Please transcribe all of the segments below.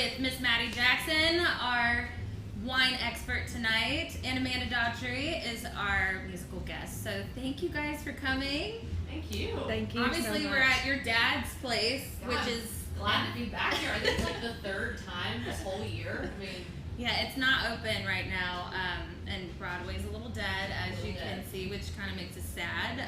with Miss Mattie Jackson, our wine expert tonight, and Amanda Daughtry is our musical guest. So thank you guys for coming. Thank you. Thank you. Obviously, so much. we're at your dad's place, which is glad to be back here. I think it's like the third time this whole year. I mean, yeah, it's not open right now, and Broadway's a little dead, as you can see, which kind of makes us sad.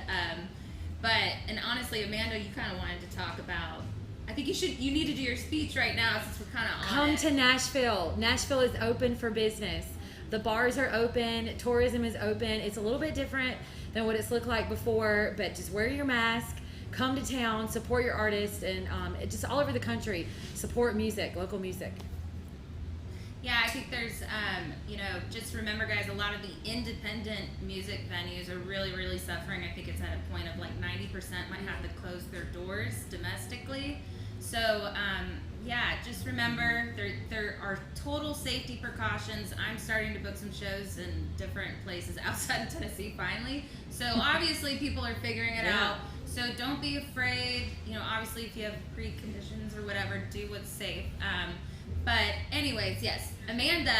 And honestly, Amanda, you kind of wanted to talk about. I think you need to do your speech right now since we're kind of on Come it. to Nashville. Nashville is open for business. The bars are open. Tourism is open. It's a little bit different than what it's looked like before, but just wear your mask. Come to town, support your artists, and just all over the country, support music, local music. Yeah, I think there's, just remember, guys, a lot of the independent music venues are really, really suffering. I think it's at a point of like 90% might have to close their doors domestically. So, just remember there are total safety precautions. I'm starting to book some shows in different places outside of Tennessee finally. So obviously people are figuring it out. So don't be afraid. Obviously if you have preconditions or whatever, do what's safe. But anyways, yes, Amanda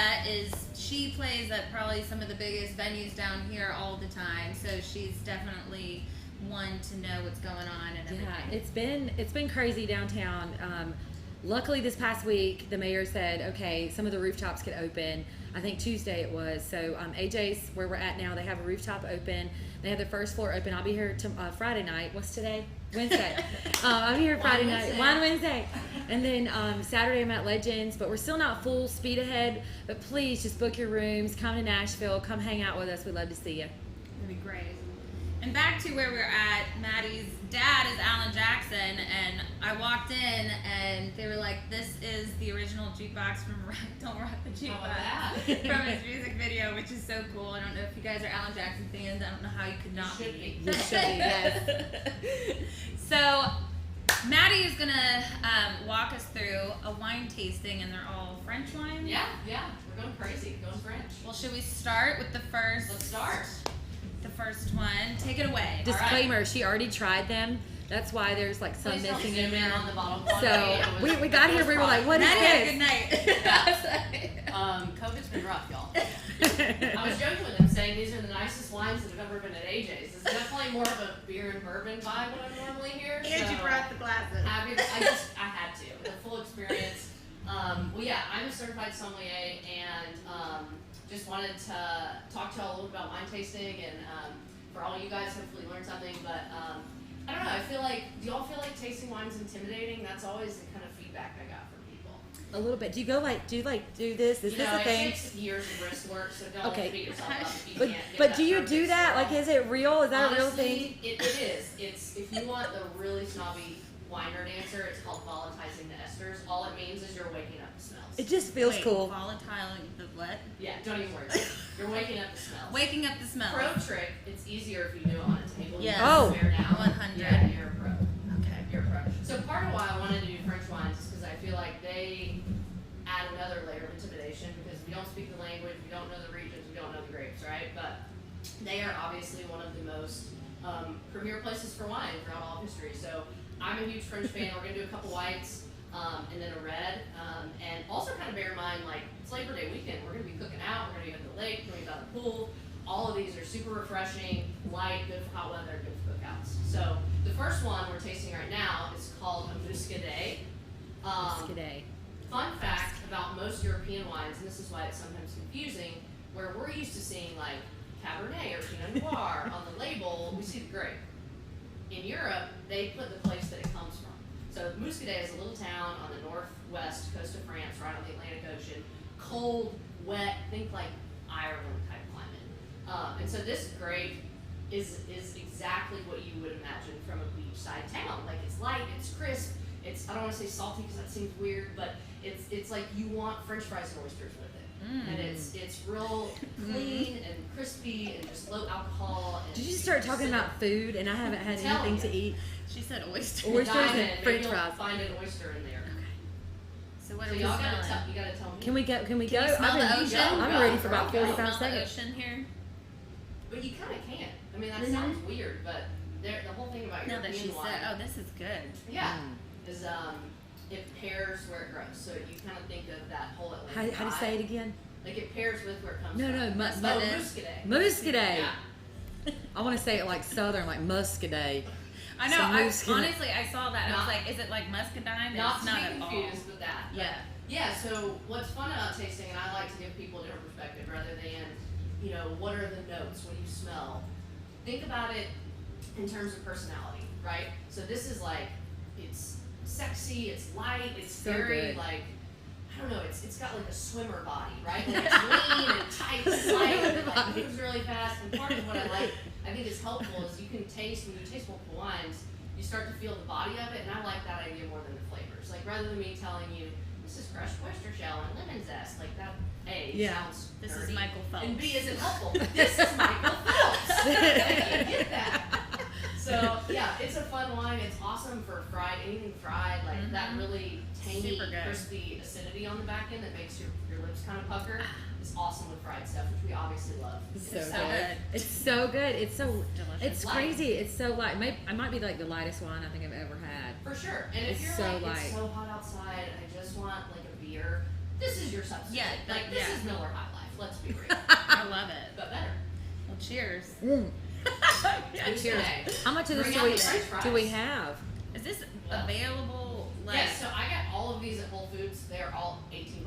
she plays at probably some of the biggest venues down here all the time. So she's definitely one to know what's going on and everything. Yeah, it's been crazy downtown. Luckily this past week, the mayor said, okay, some of the rooftops could open. I think Tuesday it was. So AJ's, where we're at now, they have a rooftop open. They have the first floor open. I'll be here Friday night. What's today? Wednesday. I'll be here Friday night. Wine Wednesday. And then Saturday I'm at Legends, but we're still not full speed ahead. But please just book your rooms. Come to Nashville. Come hang out with us. We'd love to see you. It'd be great. And back to where we're at, Maddie's dad is Alan Jackson, and I walked in and they were like, "This is the original jukebox from Don't Rock the Jukebox," from his music video, which is so cool. I don't know if you guys are Alan Jackson fans. I don't know how you could not be. You should be, yes. So Mattie is gonna walk us through a wine tasting, and they're all French wines. Yeah, we're going crazy, going French. Well, should we start with the first? Let's start. The first one. Take it away. Disclaimer, right. She already tried them. That's why there's like some Please missing in there. On the bottom So we got here, we were like, what is Mattie this? Good night. COVID's been rough, y'all. I was joking with him saying these are the nicest wines that have ever been at AJ's. It's definitely more of a beer and bourbon vibe than I'm normally here. And you brought the glasses. I had to. The full experience. I'm a certified sommelier and just wanted to talk to y'all a little bit about wine tasting and for all you guys, hopefully learn something. But I don't know. I feel like, do y'all feel like tasting wine's intimidating? That's always the kind of feedback I got from people. A little bit. Do you go do this? Is this a thing? It takes years of wrist work, so don't beat yourself up if you can't get But that do you do that? wrong. Like, is it real? Is that Honestly, a real thing? It is. It's if you want the really snobby wine nerd answer, it's called volatizing the esters. All it means is you're waking up the smells. It just feels cool. Volatiling the what? Yeah, don't even worry about it. You're waking up the smells. Waking up the smells. Pro trick, it's easier if you do it on a table. Yes. Oh. 100. Yeah, you're a pro. Okay. You're a pro. So part of why I wanted to do French wines is because I feel like they add another layer of intimidation because we don't speak the language, we don't know the regions, we don't know the grapes, right? But they are obviously one of the most premier places for wine throughout all of history. So I'm a huge French fan. We're going to do a couple whites and then a red. And also kind of bear in mind, like, it's Labor Day weekend. We're going to be cooking out. We're going to be at the lake. We're going to be by the pool. All of these are super refreshing, light, good for hot weather, good for cookouts. So the first one we're tasting right now is called a Muscadet. Muscadet. Fun fact about most European wines, and this is why it's sometimes confusing, where we're used to seeing like Cabernet or Pinot Noir on the label, we see the grape. In Europe, they put the place that it comes from. So Muscadet is a little town on the northwest coast of France, right on the Atlantic Ocean. Cold, wet, think like Ireland type climate. And so this grape is exactly what you would imagine from a beachside town. Like, it's light, it's crisp, it's, I don't want to say salty because that seems weird, but it's like you want French fries and oysters with it. And it's real clean and crispy and just low alcohol. And Did you start talking about food and I haven't had anything to eat? She said oysters. Oysters and French you'll fries. find an oyster in there. Okay. So what So are we y'all smelling? you gotta tell me. Can we go? Can you smell the ocean? I'm ready for about Go. 45 Smell the seconds. ocean here? But you kind of can't. I mean, that sounds weird, but the whole thing about No, that she European wine, said, oh, this is good. yeah, is it pairs where it grows. So you kind of think of that whole How Atlantic do you say it again? Like it pairs with where it comes No, from. no, Muscadet. Muscadet. Yeah. I want to say it like Southern, like Muscadet. I know. Honestly, I saw that. I was Not- like, is it like muscadine? Not It's to not be at all. confused with that. but Yeah. Yeah, so what's fun about tasting, and I like to give people a different perspective rather than, you know, what are the notes, what do you smell? Think about it in terms of personality, right? So this is like, it's sexy, it's light, it's So very good. like, I don't know, it's got like a swimmer body, right? Like it's lean and tight and slight and it like moves really fast. And part of what I like, I think is helpful is you can taste, when you taste multiple wines, you start to feel the body of it, and I like that idea more than the flavors. Like rather than me telling you, this is crushed oyster shell and lemon zest, like that sounds This dirty, is Michael Phelps. and B isn't helpful. This is Michael Phelps. I get that. So yeah, it's a fun wine. It's awesome for fried, anything fried, like that really tangy, Super good. crispy acidity on the back end that makes your lips kind of pucker. Is awesome with fried stuff, which we obviously love. It's It's so so good. good. It's so good. It's so Delicious. it's Light. crazy. It's so light. I might be like the lightest wine I think I've ever had. For sure. And if It's you're so like, light. it's so hot outside, I just want like a beer, this is your substitute. Yeah, Like this yeah. is Miller High Life, let's be real. I love it. But better. Well, cheers. Yeah, Cheers. today. How much of this Bring do out we the french fries. do we have? Is this Yeah. available? Like, Yes, so I got all of these at Whole Foods. They're all $18.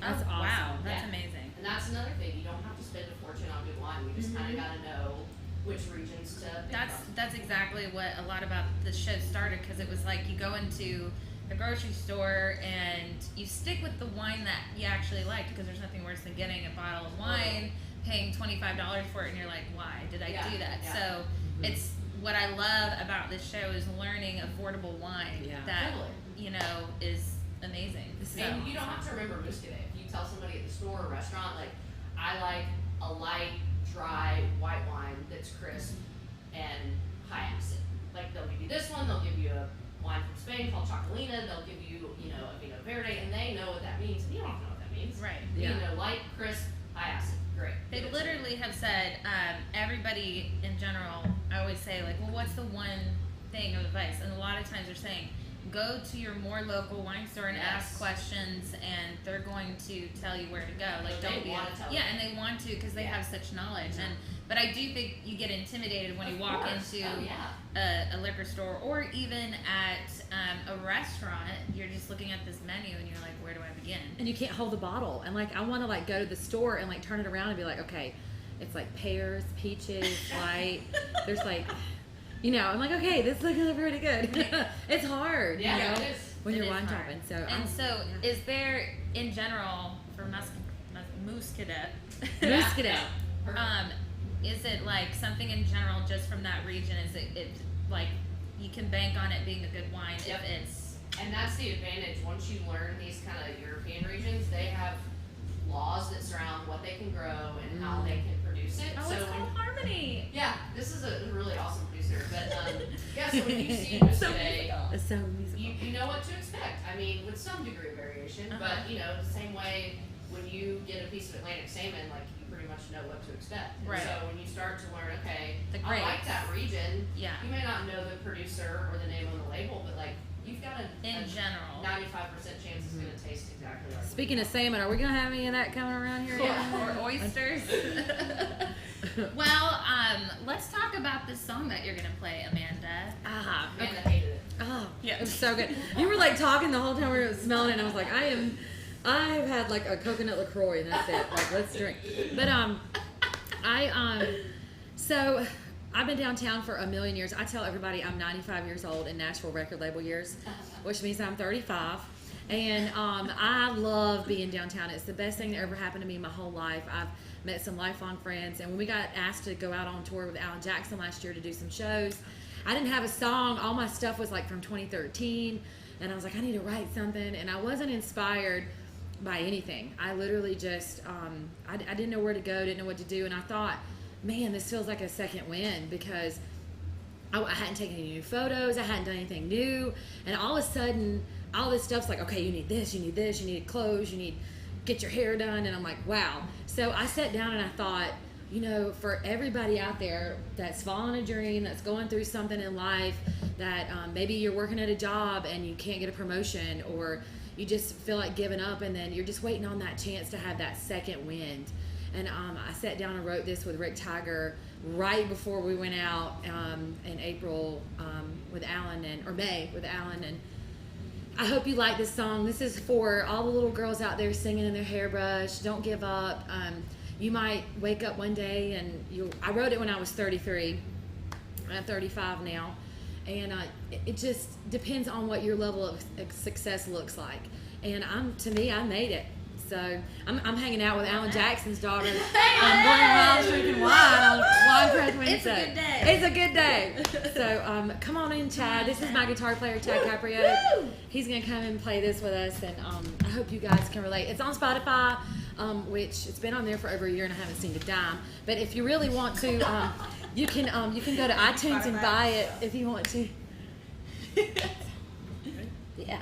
That's oh, wow, awesome. that's Yeah. amazing. And that's another thing. You don't have to spend a fortune on good wine. You just kind of got to know which regions to pick from. That's exactly what a lot about the show started, because it was like you go into the grocery store and you stick with the wine that you actually liked, because there's nothing worse than getting a bottle of wine, paying $25 for it, and you're like, why did I Yeah, do that? yeah. So it's what I love about this show is learning affordable wine Yeah. that Totally. you know is amazing. So, And you don't have to remember Muscadet. If you tell somebody at the store or restaurant, like, I like a light, dry white wine that's crisp and high acid. Like, they'll give you this one, they'll give you a wine from Spain called Chocolina, they'll give you, you know, a Vino Verde, and they know what that means, and you don't have to know what that means. right. You Yeah. know, light, crisp, high acid. Great. They Give it to me. literally have said, everybody in general, I always say, like, well, what's the one thing of advice? And a lot of times they're saying, go to your more local wine store and Yes. ask questions, and they're going to tell you where to go. Like, They don't be, wanna tell yeah, you. and they want to because they Yeah. have such knowledge. And but I do think you get intimidated when you Of walk course. into Oh, yeah. a liquor store or even at a restaurant. You're just looking at this menu and you're like, where do I begin? And you can't hold the bottle. And like I want to like go to the store and like turn it around and be like, okay, it's like pears, peaches, light. There's like, you know, I'm like, okay, this looks pretty good. It's hard, Yeah, you know, it is. when It you're is wine hard. shopping. So And I'm- so, yeah. is there in general for Muscadet? Muscadet. Perfect. Is it like something in general just from that region? Is it like you can bank on it being a good wine Yep. if it's And that's the advantage. Once you learn these kind of European regions, they have laws that surround what they can grow and how they can produce it. oh, so it's when- called Harmony. yeah, this is a really awesome producer. But yeah, so when you see So Muscadet, musical. It's so musical. you know what to expect. I mean, with some degree of variation, Uh-huh. but you know, the same way when you get a piece of Atlantic salmon, like you pretty much know what to expect. And Right. so when you start to learn, okay, The I like grapes. that region. Yeah. You may not know the producer or the name on the label, but like you've got a In general. 95% chance it's going to taste exactly like. Speaking of salmon, are we gonna have any of that coming around here? Yeah. Or oysters. Well, let's talk about this song that you're gonna play, Amanda. Ah, Amanda okay. hated it. Oh, Yeah. it was so good. You were like talking the whole time we were smelling it, and I was like, I've had like a coconut LaCroix, and that's it. Like, let's drink. But so I've been downtown for a million years. I tell everybody I'm 95 years old in Nashville record label years, which means I'm 35. And I love being downtown. It's the best thing that ever happened to me my whole life. I've met some lifelong friends, and when we got asked to go out on tour with Alan Jackson last year to do some shows, I didn't have a song. All my stuff was like from 2013, and I was like, I need to write something, and I wasn't inspired by anything. I literally just I didn't know where to go, didn't know what to do, and I thought, man, this feels like a second win, because I hadn't taken any new photos, I hadn't done anything new, and all of a sudden all this stuff's like, okay, you need this, you need clothes, you need get your hair done, and I'm like, wow. So I sat down and I thought, for everybody out there that's following a dream, that's going through something in life, that maybe you're working at a job and you can't get a promotion, or you just feel like giving up, and then you're just waiting on that chance to have that second wind. And I sat down and wrote this with Rick Tiger right before we went out in April with Alan, or May with Alan. And I hope you like this song. This is for all the little girls out there singing in their hairbrush. Don't give up. You might wake up one day and I wrote it when I was 33. I'm 35 now. And it just depends on what your level of success looks like. And to me, I made it. So I'm hanging out with Alan Jackson's daughter. I'm going Myles drinking wine on Wine Press Wednesday. It's a good day. It's a good day. So come on in, Chad. This is my guitar player, Chad Caprio. He's going to come and play this with us, and I hope you guys can relate. It's on Spotify, which it's been on there for over a year, and I haven't seen a dime. But if you really want to, you can go to iTunes and buy it if you want to. Yeah.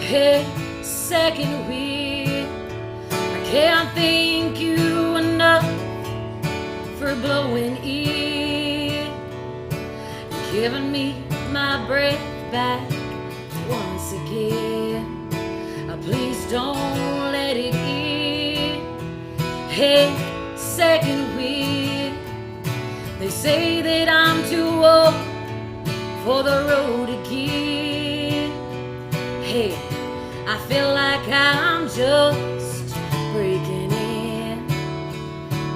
Hey, second wheel, I can't thank you enough for blowing in, giving me my breath back once again. Please don't let it in. Hey, second wheel, they say that I'm too old for the road again. Hey, I feel like I'm just breaking in.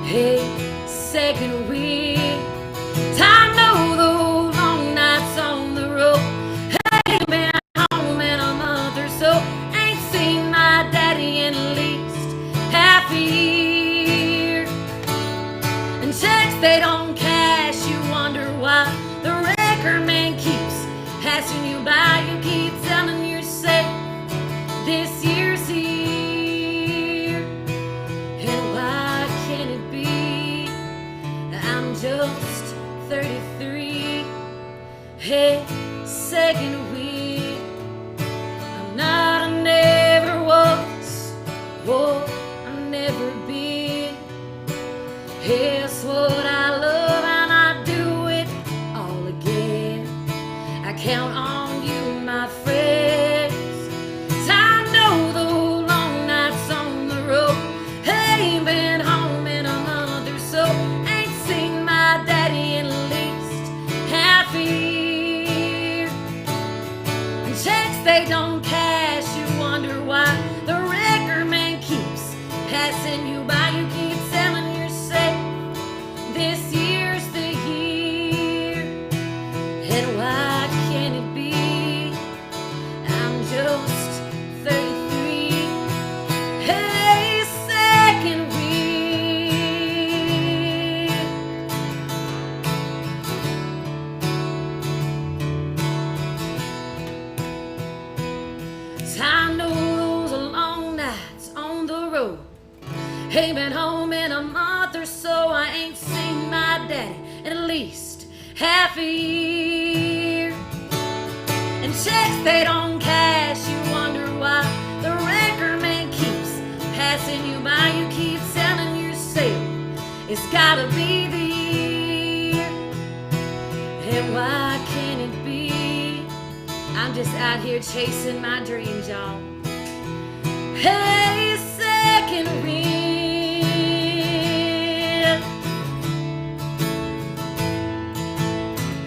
Hey, second wheel, I know those long nights on the road. Ain't been home in a month or so. Ain't seen my daddy in at least half a year. And checks they don't cash, you wonder why the record man keeps passing you by. You keep telling yourself this year's here, and why can't it be? I'm just 33. Hey, second wheel, I'm not, I never was, oh, I never been. It's what I love and I do it all again. I count on you, my friend. They don't cash, you wonder why the record man keeps passing you by. You keep telling yourself this year's the year, and why can't it be? I'm just 33. Hey, second I know those long nights on the road. Ain't been home in a month or so. I ain't seen my daddy in at least half a year. And checks they don't cash, you wonder why the record man keeps passing you by. You keep telling yourself it's gotta be the year, and why can't it be? I'm just out here chasing my dreams, y'all. Hey, second wheel.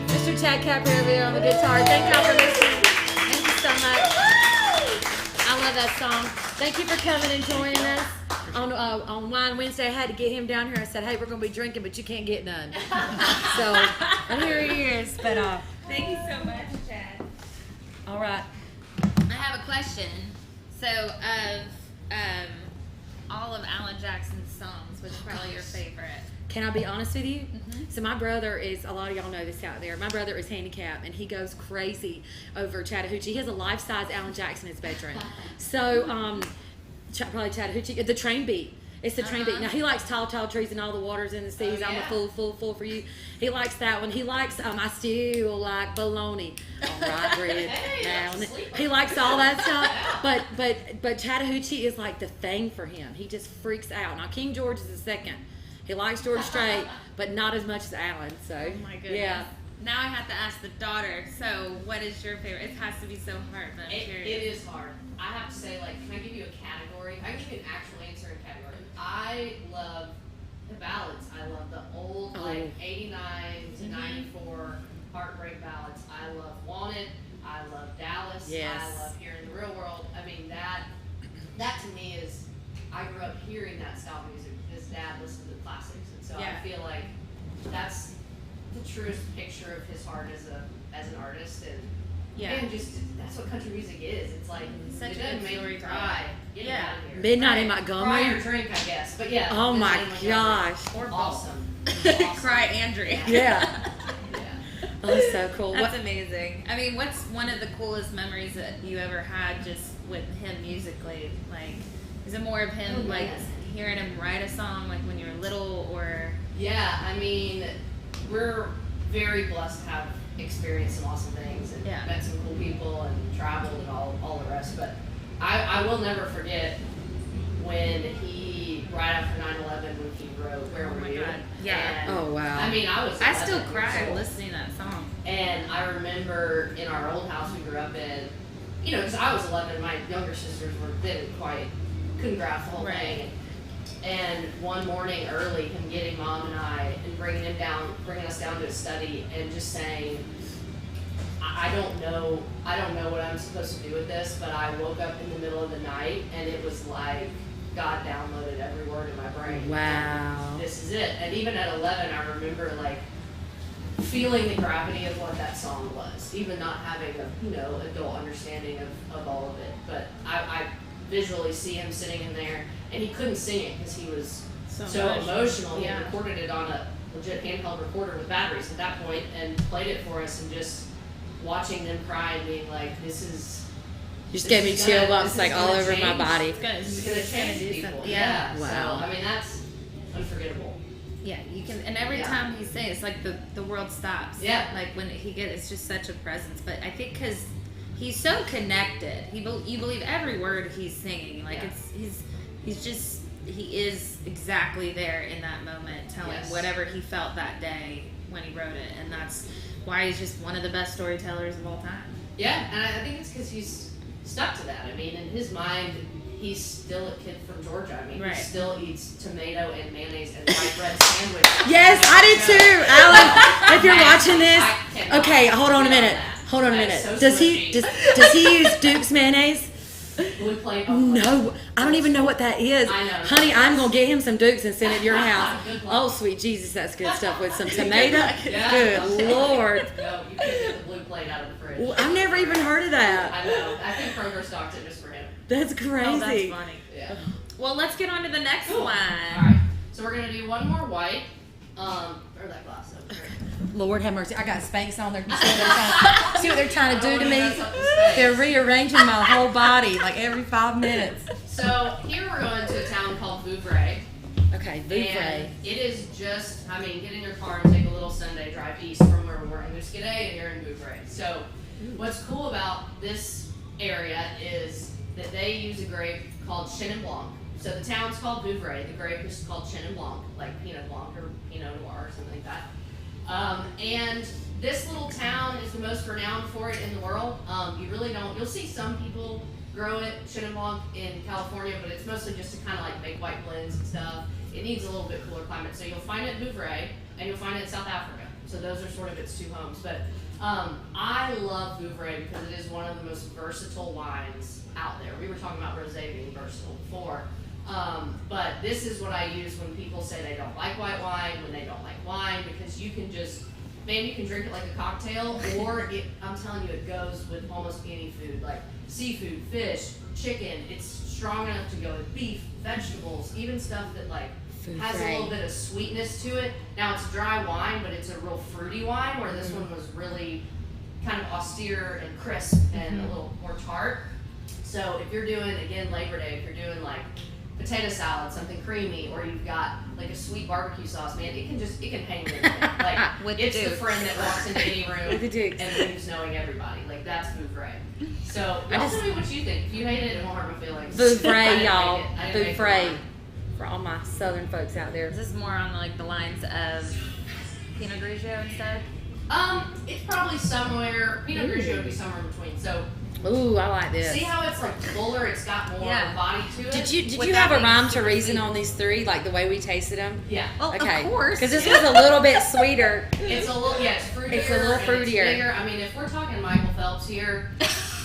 Mr. Chad Caprio on the guitar. Thank y'all for listening. Thank you so much. I love that song. Thank you for coming and joining us on Wine Wednesday. I had to get him down here. I said, hey, we're going to be drinking, but you can't get none. So, and here he is. But Thank you so much, Chad. All right. I have a question. So, of all of Alan Jackson's songs, which is probably your favorite? Can I be honest with you? Mm-hmm. So my brother is, a lot of y'all know this out there, my brother is handicapped, and he goes crazy over Chattahoochee. He has a life-size Alan Jackson in his bedroom. So, probably Chattahoochee, the train beat. It's the train beat. Now he likes tall, tall trees and all the waters in the seas. Oh, I'm yeah. a fool for you. He likes that one. He likes I still like bologna. All right, bread. Hey, Now, that's a sleeper. he likes all that stuff. Yeah. But Chattahoochee is like the thing for him. He just freaks out. Now King George is the second. He likes George Strait, but not as much as Alan. So Oh my goodness. yeah. Now I have to ask the daughter. So, what is your favorite? It has to be so hard, but I'm It curious. is hard. I have to say, like, can I give you a category? I can give you an actual answer in category. I love the ballads. I love the old, like, 89 to 94 heartbreak ballads. I love Wanted. I love Dallas. Yes. I love Here in the Real World. I mean, that to me is, I grew up hearing that style of music because Dad listened to the classics. And so Yeah. I feel like that's the truest picture of his heart as an artist. And just, that's what country music is. It's like, Such it a doesn't good make you storyteller. cry. Get it Yeah. out of here. Midnight in Cry Montgomery. or drink, I guess. But yeah. Oh my Midnight in Montgomery. gosh. Or both. Awesome. Cry and drink. Yeah. Yeah. Oh, so cool. That's What, amazing. I mean, what's one of the coolest memories that you ever had just with him musically? Like, is it more of him, Oh, like, man. hearing him write a song, like, when you were little, or... Yeah, I mean, we're very blessed to have experienced some awesome things and Yeah. met some cool people and traveled and all the rest. But I will never forget when he, right after 9/11, when he wrote Where Oh Were my You? God. Yeah. And, Oh, wow. I mean, I was I still 11 years cry old. listening to that song. And I remember in our old house we grew up in, you know, because I was 11, my younger sisters couldn't grasp the whole Right. thing. And one morning early, him getting Mom and I and bringing us down to his study and just saying, I don't know what I'm supposed to do with this, but I woke up in the middle of the night and it was like God downloaded every word in my brain. wow. This is it. And even at 11, I remember like feeling the gravity of what that song was, even not having a adult understanding of all of it. But I visually see him sitting in there, and he couldn't sing it because he was so emotional. He Yeah. recorded it on a legit handheld recorder with batteries at that point, and played it for us, and just watching them cry and being like, "This is." You just this gave me is chill gonna- bumps this like is all gonna over my change- body. It's gonna, This is gonna change do people. something. Yeah. Wow. So I mean, that's unforgettable. Yeah, you can, and every Yeah. time he sings, it's like the world stops. Yeah. Like when it's just such a presence. But I think because he's so connected, you believe every word he's singing. Like Yeah. he is exactly there in that moment, telling Yes. whatever he felt that day when he wrote it, and that's why he's just one of the best storytellers of all time. Yeah, and I think it's because he's stuck to that. I mean, in his mind, he's still a kid from Georgia. I mean, Right. he still eats tomato and mayonnaise and white bread sandwich. Yes, I did too, Alan. If you're watching this, I cannot okay, hold on a get minute. that. Hold on a That minute. is so Does he squishy. does he use Duke's mayonnaise? Blue plate. Oh, No, I don't even know what that is. I know. Honey, I'm gonna get him some Dukes and send it to your house. Good luck. Oh, sweet Jesus, that's good stuff with some tomato. Yeah. Good Lord. No, you can get the blue plate out of the fridge. Well, I've never even heard of that. I know. I think Kroger stocked it just for him. That's Oh, that's crazy. funny. Yeah. Well, let's get on to the next Cool. one. All right. So we're gonna do one more white. Or that glass over there. Lord have mercy. I got Spanx on there. See what they're trying to do to me? Mess up the space. They're rearranging my whole body like every 5 minutes. So here we're going to a town called Vouvray. Okay, And Vouvray. it is just, I mean, get in your car and take a little Sunday drive east from where we were in Muscadet, and you're in Vouvray. So what's cool about this area is that they use a grape called Chenin Blanc. So the town's called Vouvray. The grape is called Chenin Blanc, like Pinot Blanc or Pinot Noir or something like that. And this little town is the most renowned for it in the world. You really don't, you'll see some people grow it, Chenin Blanc, in California, but it's mostly just to kind of like make white blends and stuff. It needs a little bit cooler climate. So you'll find it in Vouvray, and you'll find it in South Africa. So those are sort of its two homes. But I love Vouvray because it is one of the most versatile wines out there. We were talking about rosé being versatile before. But this is what I use when people say they don't like white wine, when they don't like wine, because you can just, man, you can drink it like a cocktail, or I'm telling you, it goes with almost any food, like seafood, fish, chicken. It's strong enough to go with beef, vegetables, even stuff that like has a little bit of sweetness to it. Now it's dry wine, but it's a real fruity wine, where this one was really kind of austere and crisp and a little more tart. So if you're doing, again, Labor Day, if you're doing like potato salad, something creamy, or you've got like a sweet barbecue sauce, man, it can hang with anything. Like With it's the the friend that walks into any room With the dukes. and leaves knowing everybody. Like that's Bouvray. So I y'all just- tell me what you think. If you hate it, it won't hurt my feelings. I Bouvray, didn't y'all. make it. I didn't make Bouvray. mine. For all my southern folks out there. Is this more on like the lines of Pinot Grigio instead? It's probably somewhere. Pinot Grigio would be somewhere in between. So Ooh, I like this. see how it's like fuller. It's got more Yeah. body to it. Did you Without have a being rhyme to super reason sweet. on these three, like the way we tasted them? Yeah. Well, Okay, of course. because this was a little bit sweeter. It's a little, yeah, it's fruitier. It's a little and fruitier. It's bigger. I mean, if we're talking Michael Phelps here,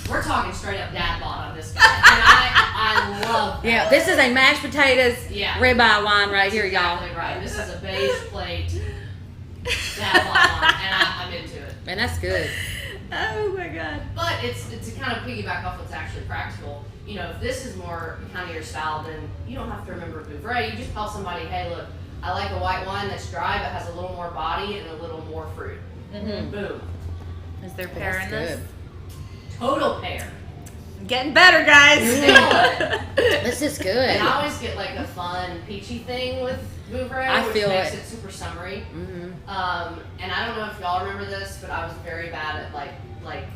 we're talking straight up dad bod on this guy. And I love that. Yeah, this is a mashed potatoes Yeah. ribeye wine right here, y'all. Exactly right. This is a beige plate dad bod wine, and I'm into it. And that's good. Oh my god. But it's to kind of piggyback off what's actually practical. You know, if this is more kind of your style, then you don't have to remember Bouvray. You just tell somebody, hey, look, I like a white wine that's dry but has a little more body and a little more fruit. Mm-hmm. Boom. Is there pear That's in this? good. Total pear. Getting better, guys. This is good. And I always get like a fun peachy thing with Bouvray, I which feel makes it. it super summery. Mm-hmm. And I don't know if y'all remember this, but I was very bad at like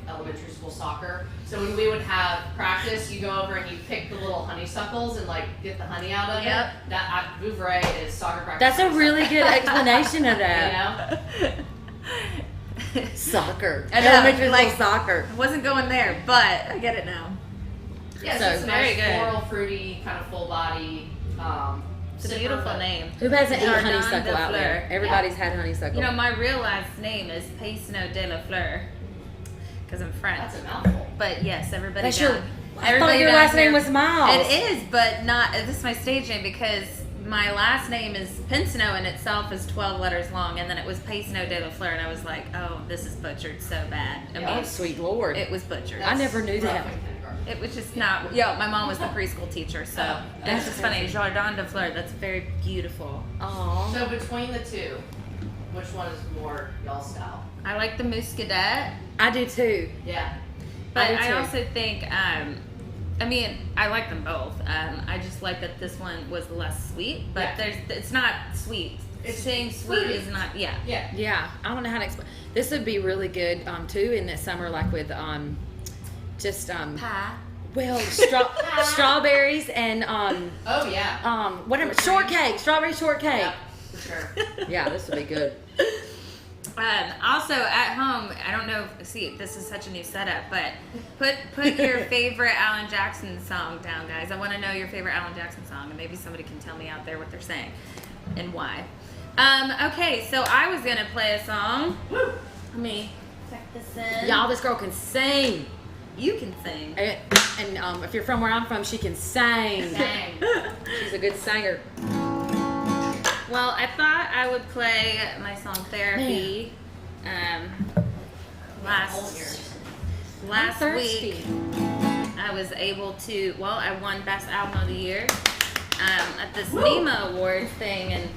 elementary school soccer. So when we would have practice, you go over and you pick the little honeysuckles and like get the honey out of Yep. it. Bouvray is soccer practice. That's a really good explanation of You that. know? Soccer. I know, Elementary like- school soccer. I wasn't going there, but I get it now. Yeah, So, so it's a very nice good. floral, fruity, kind of full body. It's a sipper, beautiful but- name. Who hasn't eaten Jardin honeysuckle de out there? Fleur. Everybody's had honeysuckle. You know, my real last name is Paisno de la Fleur because I'm French. That's a mouthful. But yes, everybody That's down. your. I thought Everybody your down last name here- was Myles. It is, but not. This is my stage name because my last name is Pinsno in itself is 12 letters long, and then it was Paisno de la Fleur, and I was like, oh, this is butchered so bad. I Yeah. Oh, mean, sweet Lord. it was butchered. I never knew Rough that. in kindergarten. It was just not. Yeah, my mom was the preschool teacher, so Oh, that's that's just funny. crazy. Jardin de Fleur. That's very beautiful. Aw. So between the two, which one is more y'all style? I like the Muscadet. I do too. Yeah. But do I too. also think, I mean, I like them both. I just like that this one was less sweet, but Yeah. it's not sweet. It's Saying sweet fruity. is not, yeah. Yeah. Yeah, I don't know how to explain. This would be really good too in the summer, like with just Pie. well strawberries and Oh yeah. whatever Whipped cream. shortcake, strawberry shortcake. Yeah, for sure. Yeah, this would be good. Also at home, I don't know. See, this is such a new setup, but put your favorite Alan Jackson song down, guys. I want to know your favorite Alan Jackson song, and maybe somebody can tell me out there what they're saying and why. Okay, so I was gonna play a song. Let me check this in. Y'all, this girl can sing, You can sing. and if you're from where I'm from, she can sing. Dang. She's a good singer. Well, I thought I would play my song Therapy. Last thirsty. week I was able to, well, I won Best Album of the Year at this NEMA Awards thing, and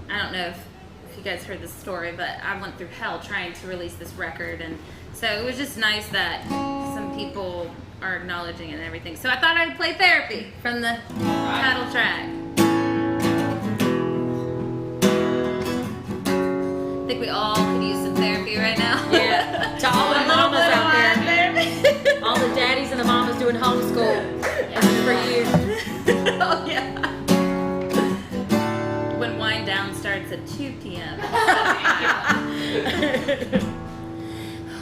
I don't know if you guys heard this story, but I went through hell trying to release this record, and so it was just nice that some people are acknowledging it and everything. So I thought I'd play Therapy from the title track. I think we all could use some therapy right now. Yeah, to all the mamas out there, all the daddies and the mamas doing homeschool. This is for you. Oh yeah. When wind down starts at 2 p.m.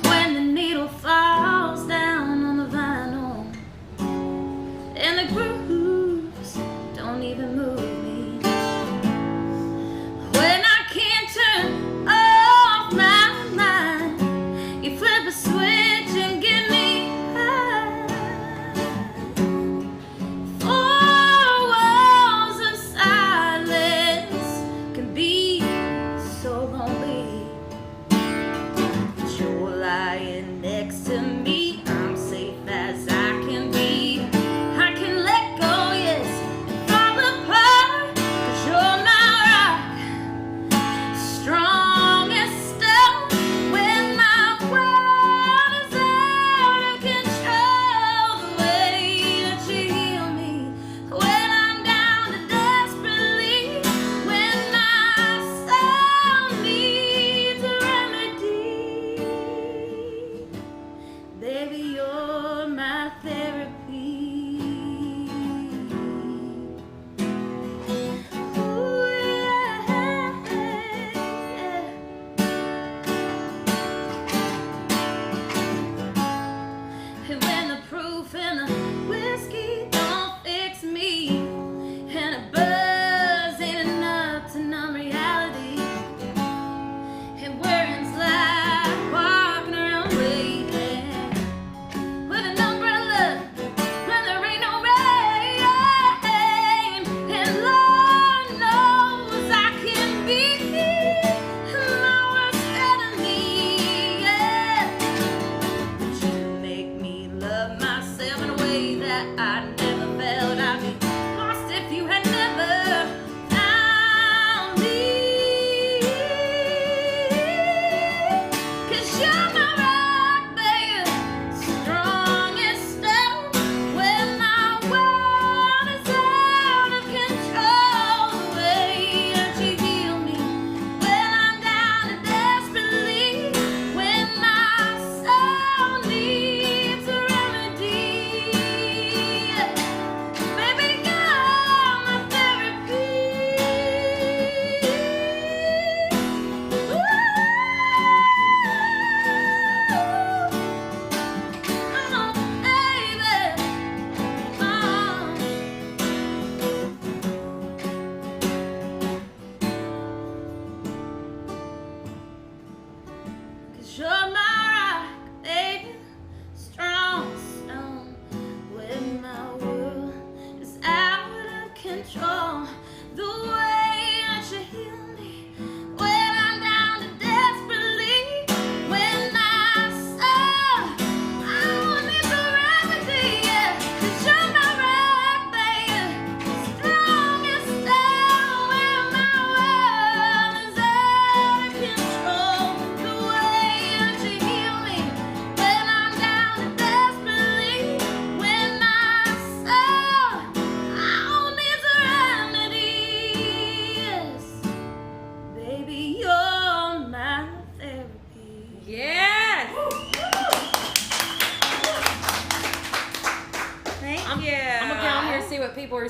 When the needle falls down on the vinyl and the grooves don't even move me. When I can't turn off my mind, you flip a switch and get me high. Four walls of silence can be so lonely.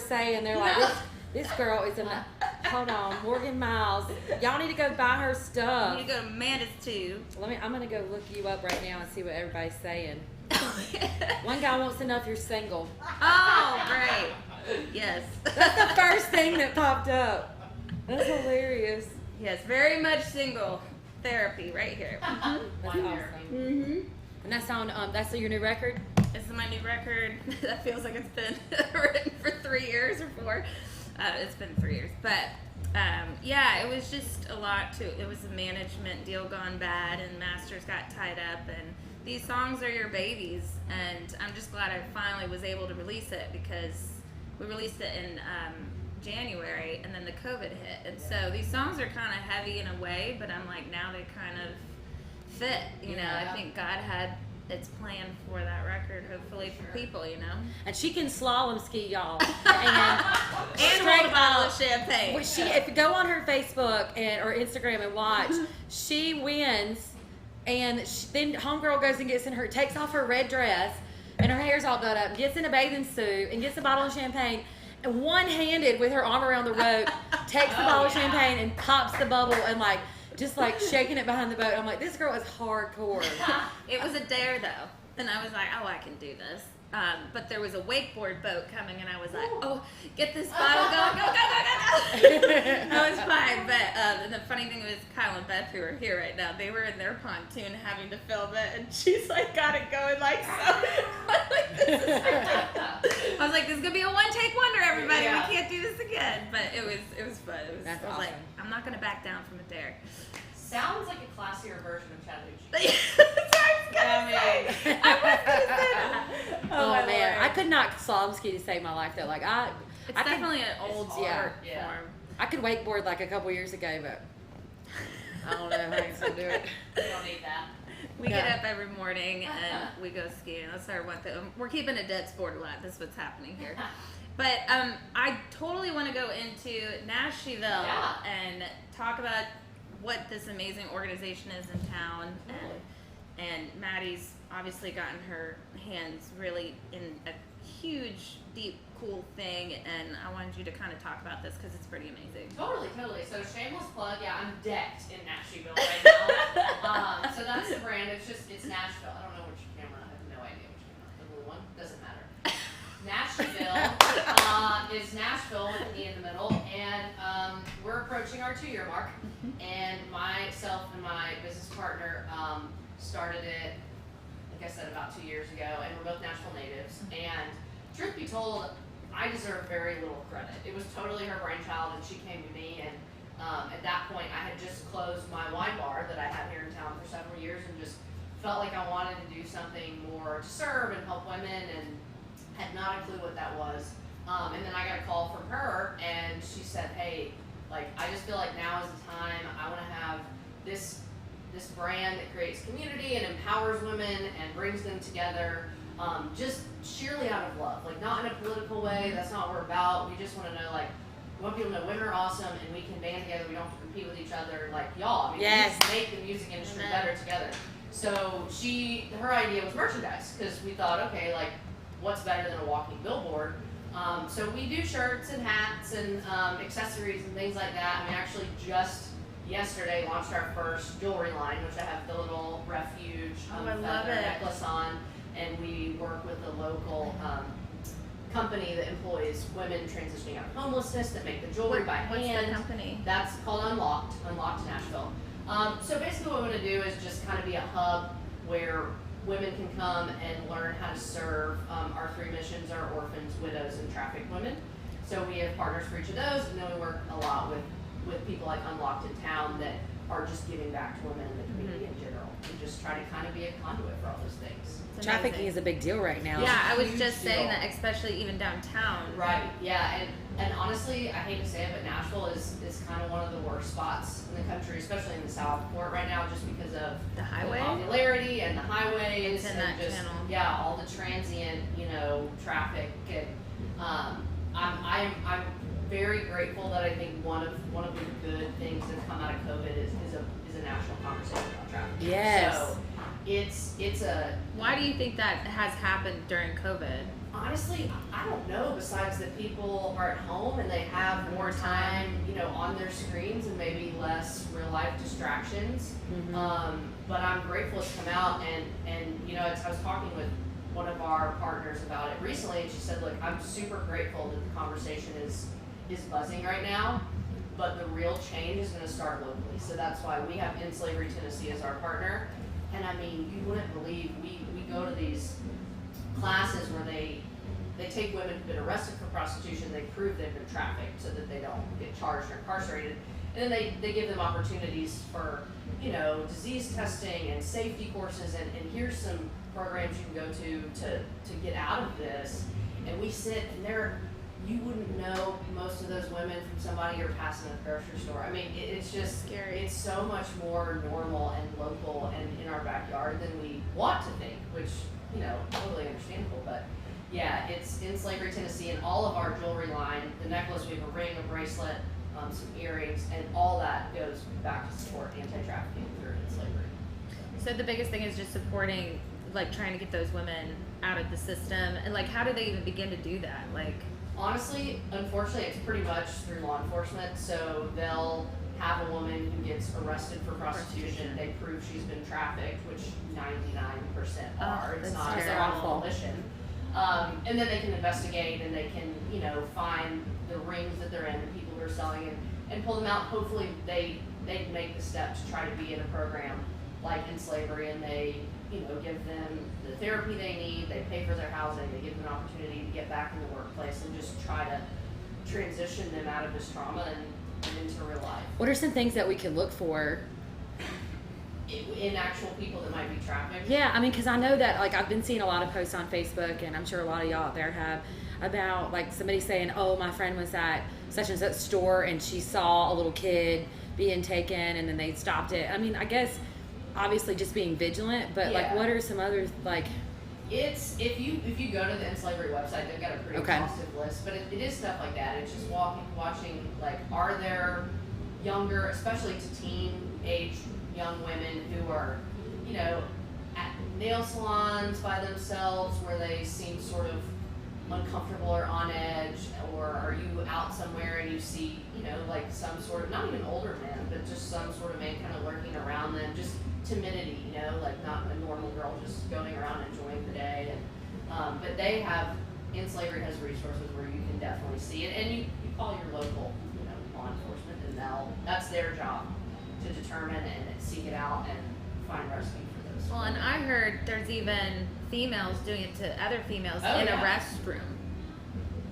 saying, they're like, this girl is hold on, Morgan Myles. Y'all need to go buy her stuff. You need to go to Amanda's too. I'm gonna go look you up right now and see what everybody's saying. One guy wants to know if you're single. Oh, great. Yes. That's the first thing that popped up. That's hilarious. Yes, very much single therapy right here. That's awesome. And that's on. That's your new record. This is my new record. That feels like it's been written for 3 years or 4. It's been 3 years, but yeah, it was just a lot too. It was a management deal gone bad, and masters got tied up, and these songs are your babies, and I'm just glad I finally was able to release it, because we released it in January, and then the COVID hit, and so these songs are kind of heavy in a way, but I'm like, now they kind of fit, you know. I think God had its plan for that record, hopefully for people, you know. And she can slalom ski, y'all. And hold a bottle of champagne. If you go on her Facebook or Instagram and watch, she wins, and then homegirl goes and takes off her red dress, and her hair's all done up, gets in a bathing suit, and gets a bottle of champagne, and one-handed with her arm around the rope, takes the bottle of champagne and pops the bubble, and just shaking it behind the boat. I'm like, this girl is hardcore. It was a dare though. Then I was like, oh, I can do this. But there was a wakeboard boat coming, and I was like, oh, get this bottle going, go. That was fine. But the funny thing was, Kyle and Beth, who are here right now, they were in their pontoon having to film it, and she's got it going so. I was like, this is gonna be a one-take wonder, everybody. Yeah. We can't do this again. But it was fun. That's I was like, awesome. I'm not gonna back down from a dare. Sounds like a classier version of Chattahoochee. Oh man, I could not slalom ski to save my life though. It's definitely an old art form. I could wakeboard a couple years ago, but I don't know if I can still do it. We don't need that. We get up every morning and we go skiing. That's our one thing. We're keeping a dead sport alive. That's what's happening here. But I totally want to go into Nashville and talk about what this amazing organization is in town, and Mattie's obviously gotten her hands really in a huge, deep, cool thing, and I wanted you to kind of talk about this because it's pretty amazing. Totally. So shameless plug, I'm decked in Nashville right now. So that's the brand. It's Nashville. I don't know which camera. I have no idea which camera. The blue one? Doesn't matter. Nashville is Nashville with an E in the middle, and we're approaching our 2-year mark, and myself and my business partner started it, like I said, about 2 years ago, and we're both Nashville natives, and truth be told, I deserve very little credit. It was totally her brainchild, and she came to me, and at that point, I had just closed my wine bar that I had here in town for several years, and just felt like I wanted to do something more to serve and help women, and had not a clue what that was. And then I got a call from her, and she said, hey, I just feel like now is the time. I want to have this brand that creates community and empowers women and brings them together, just sheerly out of love. Not in a political way. That's not what we're about. We just want to know, we want people to know women are awesome, and we can band together. We don't have to compete with each other y'all. We just make the music industry better together. So her idea was merchandise, because we thought, okay, what's better than a walking billboard? So we do shirts and hats and accessories and things like that. And we actually just yesterday launched our first jewelry line, which I have the little refuge feather necklace on. And we work with a local company that employs women transitioning out of homelessness that make the jewelry by hand. What's the company? That's called Unlocked Nashville. So basically what we want to do is just kind of be a hub where women can come and learn how to serve. Our 3 missions are orphans, widows, and trafficked women. So we have partners for each of those, and then we work a lot with people like Unlocked in town that are just giving back to women in the community in general, and just try to kind of be a conduit for all those things. Trafficking is a big deal right now. Yeah, I was just saying that, especially even downtown. Right, yeah, and honestly, I hate to say it, but Nashville is kind of one of the worst spots in the country, especially in the South for it right now, just because of the highway, the popularity, and the highways, it's in and that just channel. All the transient, traffic. And I'm very grateful that I think one of the good things that's come out of COVID is a national conversation about trafficking. Yes. So it's a. Why do you think that has happened during COVID? Honestly, I don't know, besides that people are at home and they have more time, on their screens and maybe less real life distractions. But I'm grateful it's come out and I was talking with one of our partners about it recently, and she said, look, I'm super grateful that the conversation is buzzing right now, but the real change is going to start locally. So that's why we have In Slavery Tennessee as our partner. And I mean, you wouldn't believe, we go to these classes where they take women who've been arrested for prostitution, they prove they've been trafficked so that they don't get charged or incarcerated, and then they give them opportunities for, disease testing and safety courses, and here's some programs you can go to get out of this. And we sit, and you wouldn't know most of those women from somebody you're passing at the grocery store. I mean, it's just scary. It's so much more normal and local and in our backyard than we want to think, which, totally understandable. But yeah, it's In Slavery Tennessee, and all of our jewelry line, the necklace, we have a ring, a bracelet, some earrings, and all that goes back to support anti-trafficking through In Slavery. So the biggest thing is just supporting, like trying to get those women out of the system, and like how do they even begin to do that? Like, honestly, unfortunately, it's pretty much through law enforcement. So they'll have a woman who gets arrested for prostitution. They prove she's been trafficked, which 99% are. It's not a wrongful volition. And then they can investigate, and they can, find the rings that they're in, the people who are selling, and pull them out. Hopefully they make the step to try to be in a program like In Slavery, and they, give them the therapy they need, they pay for their housing, they give them an opportunity to get back in the workplace and just try to transition them out of this trauma and into real life. What are some things that we can look for in actual people that might be trafficked? Yeah, I mean, because I know that, like, I've been seeing a lot of posts on Facebook, and I'm sure a lot of y'all out there have, about, like, somebody saying, oh, my friend was at such and such store, and she saw a little kid being taken, and then they stopped it. I mean, I guess, obviously, just being vigilant, but, like, what are some other, like... It's, if you go to the In Slavery website, they've got a pretty exhaustive list, but it is stuff like that. It's just watching, like, are there younger, especially to teen-age young women who are, at nail salons by themselves where they seem sort of uncomfortable or on edge, or are you out somewhere and you see, like some sort of, not even older man, but just some sort of man kind of lurking around them, just timidity, like not a normal girl just going around enjoying the day. And but they have, In Slavery has resources where you can definitely see it, and you call your local, law enforcement, and that's their job to determine and seek it out and find rescue for those. Well, and I heard there's even females doing it to other females in a restroom.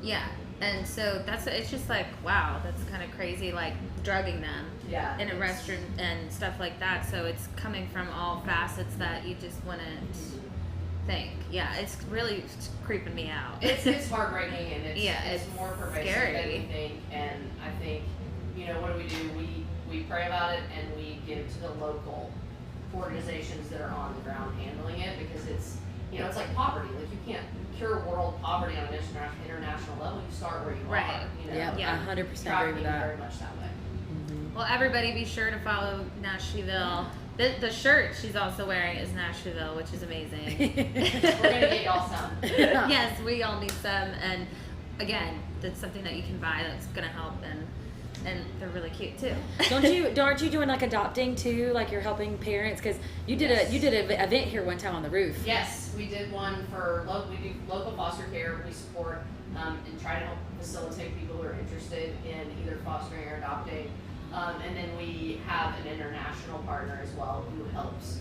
Yeah, and so it's just like, wow, that's kind of crazy, like drugging them in a restroom and stuff like that. So it's coming from all facets that you just wouldn't think. Yeah, it's really creeping me out. It's heartbreaking, and it's more pervasive scary than we think. And I think, what do? We pray about it, and we give to the local organizations that are on the ground handling it, because it's, it's like poverty. Like, you can't cure world poverty on an international level. You start where you are. Yeah, 100% agree with that. Very much that way. Mm-hmm. Well, everybody be sure to follow Nashville. The shirt she's also wearing is Nashville, which is amazing. We're going to get y'all some. Yes, we all need some. And again, that's something that you can buy that's going to help, and they're really cute too. Aren't you doing like adopting too? Like, you're helping parents, because you did an event here one time on the roof. Yes, we did one for we do local foster care. We support and try to help facilitate people who are interested in either fostering or adopting. And then we have an international partner as well who helps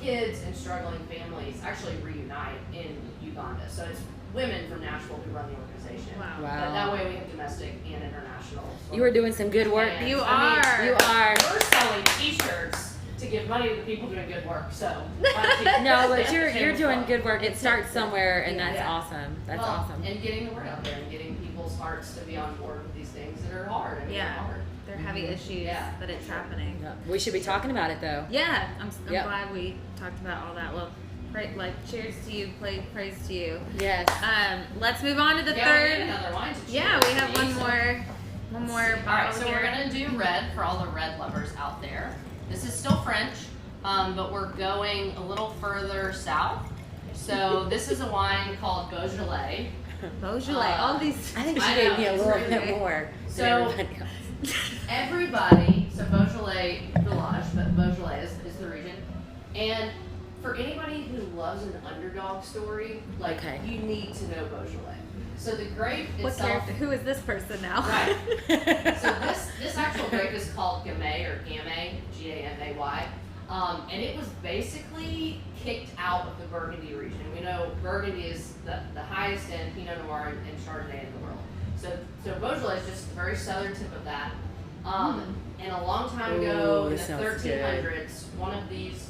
kids and struggling families actually reunite in Uganda. So it's women from Nashville who run the organization. Wow. But that way we have domestic and international. You are doing some good work. You are. We're selling T-shirts to give money to the people doing good work. So no, but you're doing good work. It starts somewhere, and that's awesome. That's awesome. And getting the word out there and getting people's hearts to be on board with these things that are hard. They're hard. They're heavy issues, but it's happening. Yeah. We should be talking about it, though. Yeah, I'm glad we talked about all that. Well, cheers to you, praise to you. Yes. Let's move on to the We third. need another wine to cheers. Yeah, we have one more. One more All right, bottle so here. we're gonna do red for all the red lovers out there. This is still French, but we're going a little further south. So this is a wine called Beaujolais. Beaujolais. All these. I think she I gave know, me a it's little really bit good. more So- than everybody else. Everybody, so Beaujolais Village, but Beaujolais is the region. And for anybody who loves an underdog story, like Okay. you need to know Beaujolais. So the grape What itself. character? Who is this person now? Right. So this actual grape is called Gamay or Gamay, Gamay, and it was basically kicked out of the Burgundy region. We know Burgundy is the highest end Pinot Noir and Chardonnay in the world. So Beaujolais is just the very southern tip of that. And a long time ago, Ooh, in the this sounds good. 1300s, one of these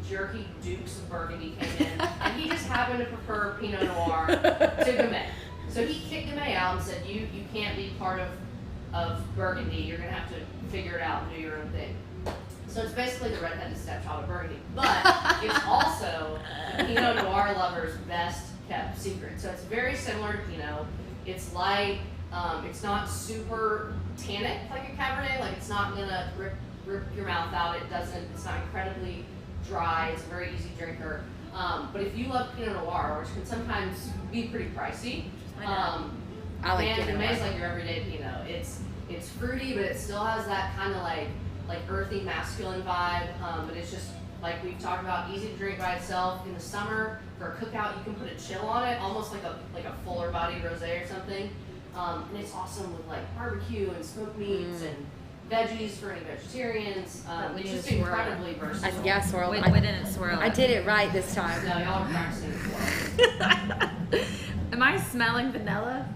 jerky dukes of Burgundy came in, and he just happened to prefer Pinot Noir to Gamay. So he kicked Gamay out and said, you can't be part of Burgundy. You're going to have to figure it out and do your own thing. So it's basically the redheaded stepchild of Burgundy. But it's also the Pinot Noir lover's best kept secret. So it's very similar to Pinot. It's light. It's not super tannic like a Cabernet. Like it's not going to rip your mouth out. It's not incredibly dry. It's a very easy drinker. But if you love Pinot Noir, which can sometimes be pretty pricey, I like and Pinot Gamay's Noir. like your everyday Pinot. It's fruity, but it still has that kind of like earthy masculine vibe. But it's just like we've talked about, easy to drink by itself in the summer. For a cookout, you can put a chill on it, almost like a fuller bodied rosé or something. And it's awesome with like barbecue and smoked meats and veggies for any vegetarians. we It's need just to swirl incredibly versatile. Yeah, swirl. We I didn't swirl. I did it right this No, time. y'all are practicing before. Am I smelling vanilla?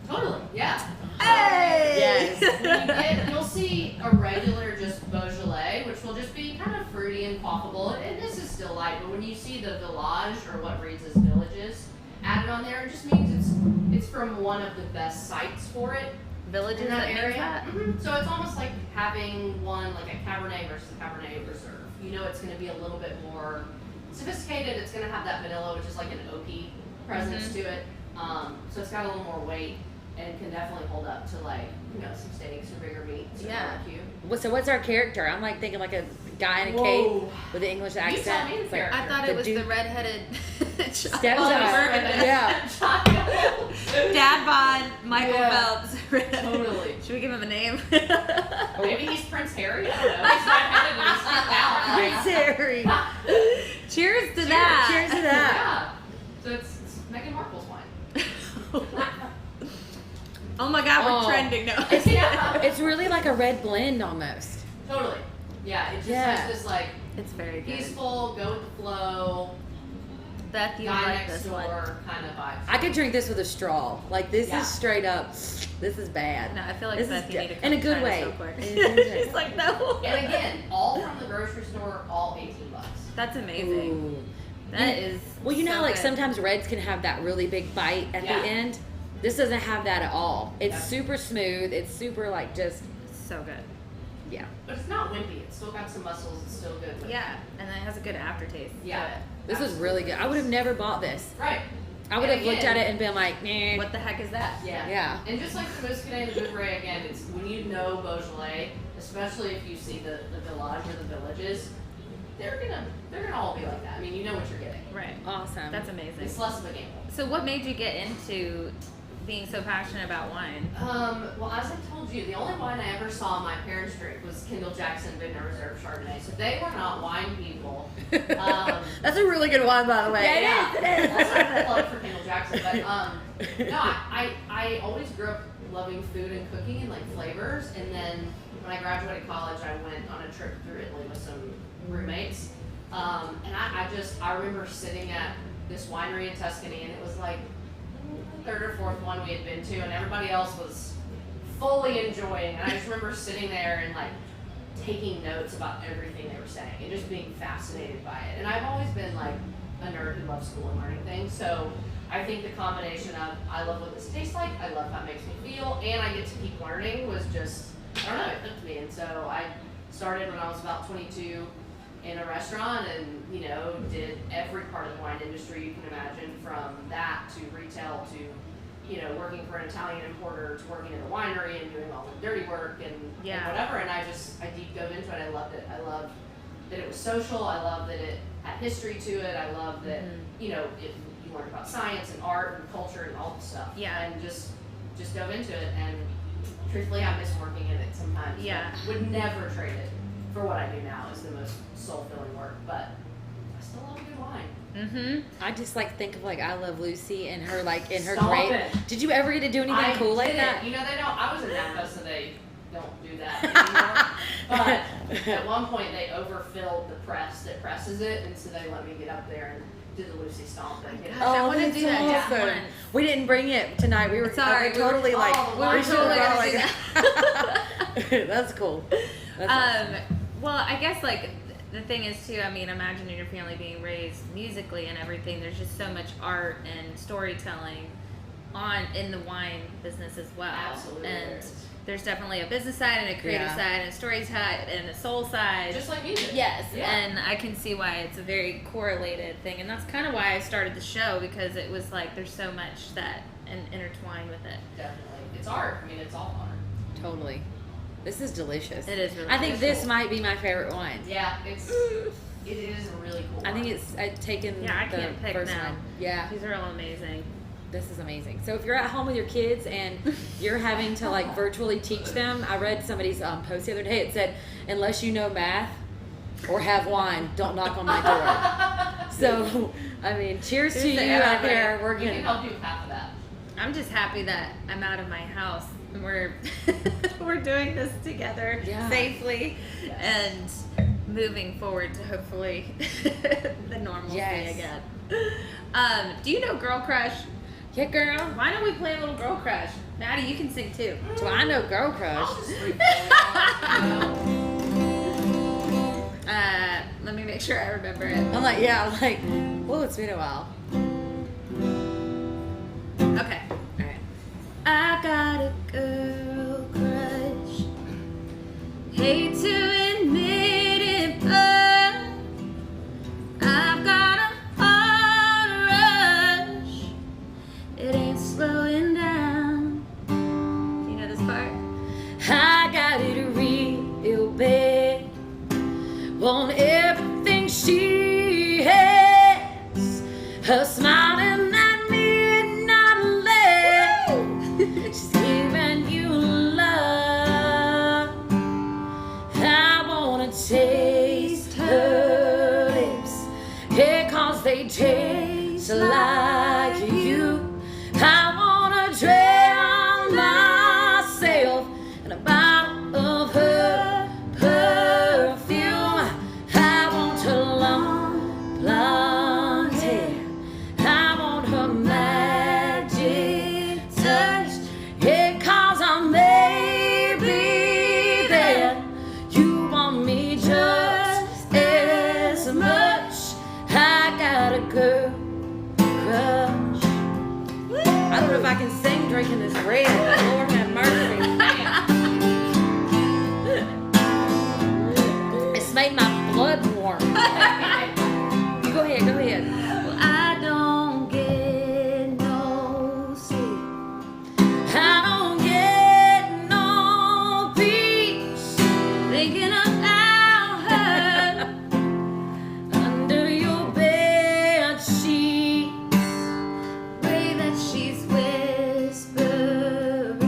Totally, yeah. Yes. You'll see a regular just Beaujolais, which will just be kind of fruity and quaffable. And this is still light, but when you see the village, or what reads as villages, added on there, it just means it's from one of the best sites for it Villages in that that area. area. Mhm. So it's almost like having one like a Cabernet versus a Cabernet Reserve. You know it's going to be a little bit more sophisticated. It's going to have that vanilla, which is like an oaky presence to it. So it's got a little more weight and can definitely hold up to like, some steaks or bigger meats or Yeah. barbecue. So what's our character? I'm like thinking like a guy in a Whoa. cape with an English tell accent. me the It's like character. I thought the it was the Duke. redheaded Stepchild. child. Yeah. Dad bod, Michael Yeah. Phelps. Totally. Should we give him a name? Maybe he's Prince Harry. I don't know. He's redheaded and he's still out. Terry. Cheers to that. Cheers to that. Yeah. So it's Meghan Markle's wine. Oh my God, we're Oh. trending now. Yeah. It's really like a red blend almost. Totally. Yeah. It just Yeah. has this like It's very good. peaceful, go with the flow, Beth, you guy like next this one? door kind of vibe. I could drink this with a straw. Like this Yeah. is straight up. This is bad. No, I feel like This Beth, is you need to in come a good try way. this real quick. In a good way. She's like, no. And again, all from the grocery store, all $18. That's amazing. Ooh. That is. Well, you know, so like good. sometimes reds can have that really big bite at Yeah. the end. This doesn't have that at all. It's Yeah. super smooth. It's super like just So good. yeah. But it's not wimpy. It's still got some muscles. It's still good. with- Yeah, and then it has a good aftertaste. Yeah. to it. This is really good. I would have never bought this. Right. I would And have looked again- at it and been like, nah. What the heck is that? Yeah. Yeah. And just like the Muscadet and the Vouvray, again, it's when you know Beaujolais, especially if you see the village or the villages, they're gonna all be like that. I mean, you know what you're getting. Right. Awesome. That's amazing. It's less of a gamble. So, what made you get into being so passionate about wine? Well, as I told you, the only wine I ever saw my parents drink was Kendall Jackson Vintner Reserve Chardonnay. So they were not wine people. That's a really good one, by the way. Yeah, it is. Also, I plug for Kendall Jackson, but no, I always grew up loving food and cooking and like flavors. And then when I graduated college, I went on a trip through Italy with some roommates. And I remember sitting at this winery in Tuscany, and it was like the third or fourth one we had been to, and everybody else was fully enjoying. And I just remember sitting there and like taking notes about everything they were saying and just being fascinated by it. And I've always been like a nerd who loves school and learning things. So I think the combination of I love what this tastes like, I love how it makes me feel, and I get to keep learning was just, I don't know, it hooked me. And so I started when I was about 22 in a restaurant and, did every part of the wine industry you can imagine, from that to retail to you know, working for an Italian importer to working in a winery and doing all the dirty work and Yeah. whatever. And I deep dove into it. I loved it. I loved that it was social. I loved that it had history to it. I loved that, you know, you learned about science and art and culture and all the stuff. Yeah. And just dove into it. And truthfully, I miss working in it sometimes. Yeah. But would never trade it for what I do now. Is the most soul-filling work. But I still love good wine. I just like think of like I Love Lucy and her like in her Stop grave. it. Did you ever get to do anything cool like didn't. that? You know, they don't. I was in Napa, so they don't do that anymore. But at one point, they overfilled the press that presses it, and so they let me get up there and do the Lucy stomp and get I wanna that's do that awesome. once. We didn't bring it tonight. We were Sorry, we were totally we were- like oh, we were should totally have gonna brought, like, that's cool. That's awesome. Well, I guess like the thing is too, I mean, imagining your family being raised musically and everything, there's just so much art and storytelling in the wine business as well. Absolutely. And there's definitely a business side and a creative Yeah. side and a story side and a soul side. just like music. Yes, Yeah. and I can see why it's a very correlated thing, and that's kind of why I started the show, because it was like there's so much that intertwined with it. Definitely, it's art. I mean, it's all art. Totally. This is delicious. It is really I think delicious. this might be my favorite wine. Yeah, it is a really cool. I think wine. I've taken Yeah, I the can't pick first now. one. Yeah, These are all amazing. this is amazing. So if you're at home with your kids and you're having to like virtually teach them, I read somebody's post the other day. It said, unless you know math or have wine, don't knock on my door. So, I mean, cheers to you out there. We're We can gonna. help you with half of that. I'm just happy that I'm out of my house and we're we're doing this together Yeah. safely Yes. and moving forward to hopefully the normalcy Yes. again. Do you know Girl Crush? Yeah, girl. Why don't we play a little Girl Crush? Maddie, you can sing too. So I know Girl Crush. I'll just freestyle it. Let me make sure I remember it. I'm like, yeah. I'm like, whoa, it's been a while. Okay. All right. I got a girl crush. Hate to admit it, but I've got a heart rush. It ain't slowing down. Do you know this part? I got it real bad. Want everything she has. Her smiling at me, not let. She's giving you love. I wanna taste her lips. Yeah, 'cause they taste like you. I wanna drown myself in a bottle of her perfume. I want her long blonde hair. I want her magic touch. Yeah, 'cause I may be there. You want me just as much. I got a girl crush. I don't know if I can sing drinking this red. Lord have mercy. It's made my blood warm. You go ahead, go ahead. Well, I don't get no sleep. I don't get no peace thinking about her under your bed sheets. Way that she's whispering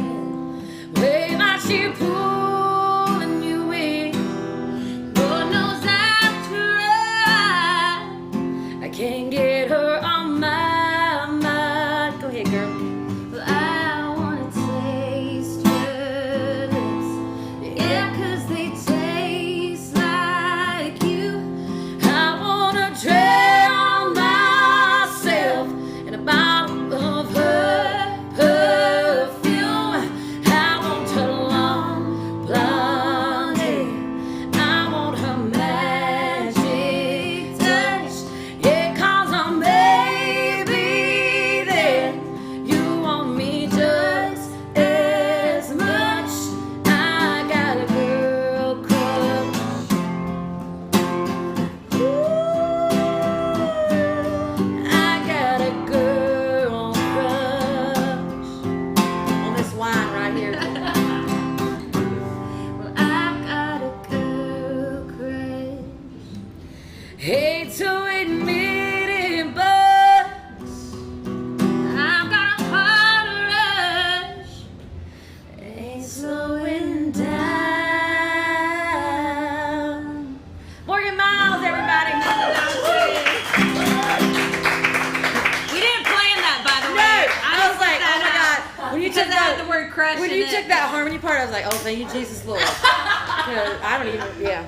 that harmony part, I was like, oh, thank you, Jesus, Lord. I don't even, yeah.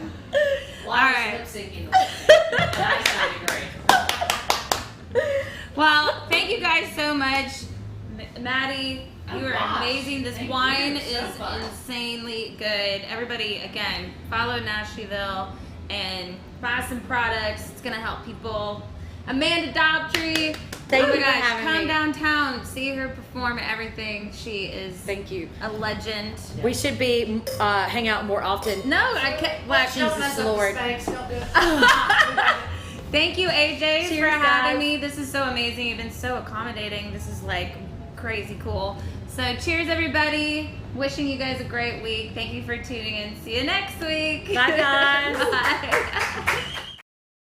Well, All I right. was lip syncing the whole thing. That sounded great. Well, thank you guys so much. Maddie, you Oh, are gosh. amazing. This Thank wine you. So is fun. insanely good. Everybody, again, follow Nashville and buy some products. It's going to help people. Amanda Daughtry. Thank oh my you for gosh, having come me. downtown, see her perform at everything. She is Thank you. a legend. We should be hang out more often. No, I can't. Well, Jesus Don't mess up the Lord. Spanx, don't do it. thank you, AJ, for Cheers, having guys. me. This is so amazing. You've been so accommodating. This is like crazy cool. So, cheers, everybody. Wishing you guys a great week. Thank you for tuning in. See you next week. Bye, guys. Bye.